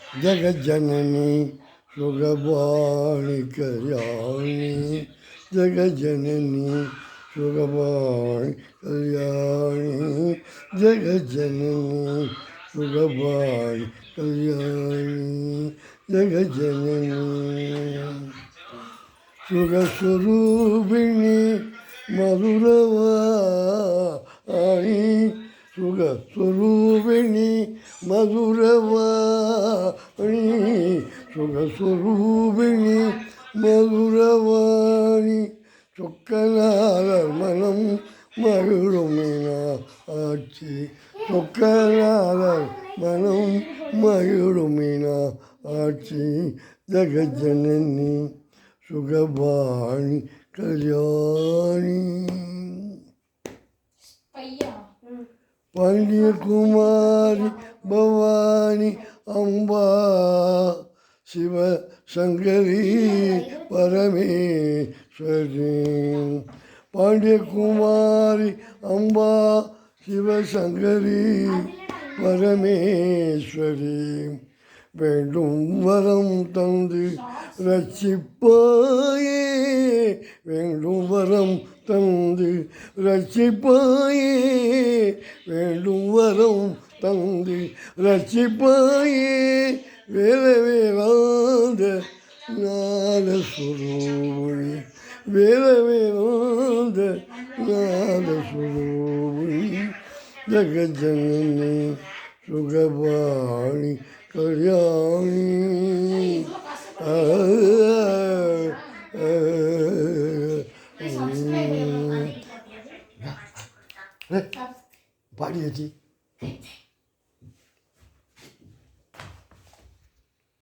जगज्जननी सुगवाणी कल्याणी जगज्जननी सुगवाणी कल्याणी जगज्जननी सुगवाणी कल्याणी जगज्जननी सुगस्वरूपिणी मधुरवाणी सुगस्वरूपिणी मधुरवाणी सुगस्वरूपिणी मधुरवाणी சொக்கநாதர் மனம் மகிழுமினா ஆட்சி சொக்கநாதர் மனம் மகிழுமினா ஆட்சி ஜகஜனனி சுகவாணி கல்யாணி பாண்டியகுமாரி பவானி அம்பா சிவசங்கரி பரமேஸ்வரி பாண்டியகுமாரி அம்பா சிவசங்கரி பரமேஸ்வரி வேண்டும் வரம் தந்து ரட்சிப்பாயே வேண்டும் வரம் தந்து ரட்சிப்பாயே வேண்டும் வரம் தந்து ரட்சிப்பாயே வேல வேளாந்த நாதஸ்வரூபிணி வேல வேளாந்த நாதஸ்வரூபிணி ஜகஜனனி சுகவாணி கல்யாணி